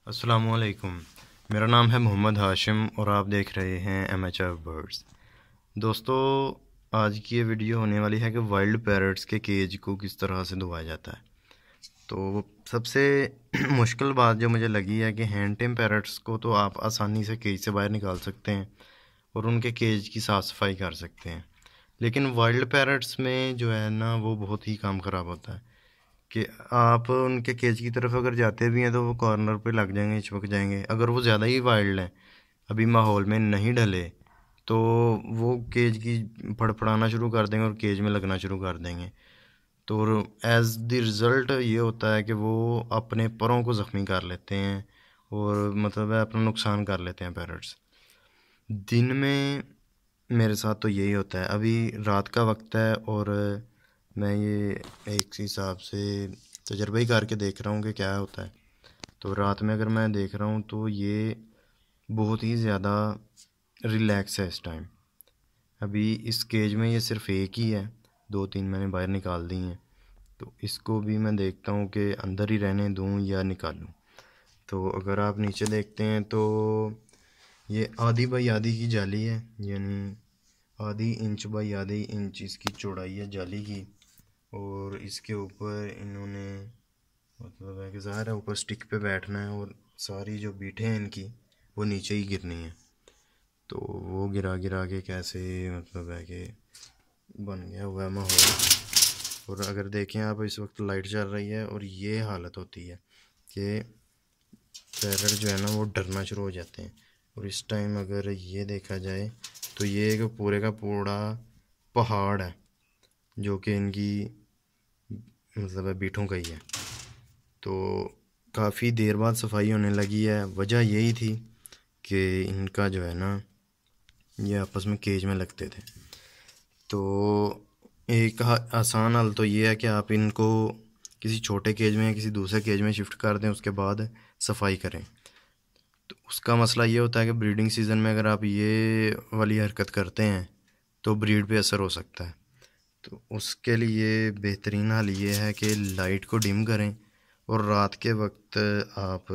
अस्सलामुअलैकुम। मेरा नाम है मोहम्मद हाशिम और आप देख रहे हैं एमएचएफ बर्ड्स। दोस्तों, आज की ये वीडियो होने वाली है कि वाइल्ड पैरट्स के केज को किस तरह से धोया जाता है। तो सबसे मुश्किल बात जो मुझे लगी है कि हैंड टेम पैरट्स को तो आप आसानी से केज से बाहर निकाल सकते हैं और उनके केज की साफ़ सफाई कर सकते हैं, लेकिन वाइल्ड पैरट्स में जो है ना वो बहुत ही काम ख़राब होता है कि आप उनके केज की तरफ अगर जाते भी हैं तो वो कॉर्नर पे लग जाएंगे, चिपक जाएंगे। अगर वो ज़्यादा ही वाइल्ड हैं, अभी माहौल में नहीं ढले, तो वो केज की फड़फड़ाना शुरू कर देंगे और केज में लगना शुरू कर देंगे। तो एज द रिज़ल्ट ये होता है कि वो अपने परों को ज़ख्मी कर लेते हैं और मतलब है अपना नुकसान कर लेते हैं पैरट्स। दिन में मेरे साथ तो यही होता है। अभी रात का वक्त है और मैं ये एक हिसाब से तजर्बा ही करके देख रहा हूँ कि क्या होता है। तो रात में अगर मैं देख रहा हूँ तो ये बहुत ही ज़्यादा रिलैक्स है इस टाइम। अभी इस केज में ये सिर्फ एक ही है, 2-3 मैंने बाहर निकाल दी हैं। तो इसको भी मैं देखता हूँ कि अंदर ही रहने दूँ या निकालूँ। तो अगर आप नीचे देखते हैं तो ये आधी बाई आधी की जाली है, यानी आधी इंच बाई आधी इंच इसकी चौड़ाई है जाली की। और इसके ऊपर इन्होंने मतलब है कि ज़ाहिर है ऊपर स्टिक पे बैठना है और सारी जो बीटें हैं इनकी वो नीचे ही गिरनी है। तो वो गिरा गिरा के कैसे मतलब है कि बन गया हुआ है माहौल। और अगर देखें आप, इस वक्त लाइट चल रही है और ये हालत होती है कि पैरट जो है ना वो डरना शुरू हो जाते हैं। और इस टाइम अगर ये देखा जाए तो ये एक पूरे का पूरा पहाड़ है जो कि इनकी मतलब है बीठों का ही है। तो काफ़ी देर बाद सफाई होने लगी है। वजह यही थी कि इनका जो है ना ये आपस में केज में लगते थे। तो एक आसान हल तो ये है कि आप इनको किसी छोटे केज में या किसी दूसरे केज में शिफ्ट कर दें, उसके बाद सफाई करें। तो उसका मसला ये होता है कि ब्रीडिंग सीज़न में अगर आप ये वाली हरकत करते हैं तो ब्रीड पे असर हो सकता है। तो उसके लिए बेहतरीन हल ये है कि लाइट को डिम करें और रात के वक्त आप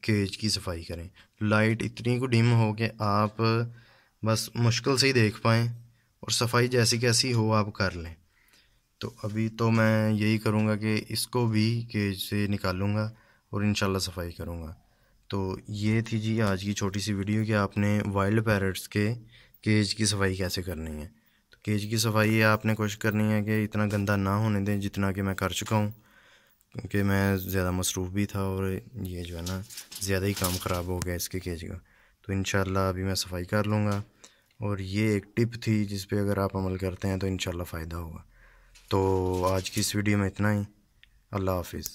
केज की सफाई करें। लाइट इतनी को डिम हो कि आप बस मुश्किल से ही देख पाएँ और सफाई जैसी कैसी हो आप कर लें। तो अभी तो मैं यही करूँगा कि इसको भी केज से निकालूँगा और इंशाल्लाह सफाई करूँगा। तो ये थी जी आज की छोटी सी वीडियो कि आपने वाइल्ड पैरट्स के केज की सफाई कैसे करनी है। तो केज की सफाई आपने कोशिश करनी है कि इतना गंदा ना होने दें जितना कि मैं कर चुका हूँ, क्योंकि मैं ज़्यादा मसरूफ़ भी था और ये जो है ना ज़्यादा ही काम ख़राब हो गया इसके केज का। तो इंशाल्लाह अभी मैं सफाई कर लूँगा। और ये एक टिप थी जिस पे अगर आप अमल करते हैं तो इंशाल्लाह फ़ायदा होगा। तो आज की इस वीडियो में इतना ही। अल्लाह हाफिज़।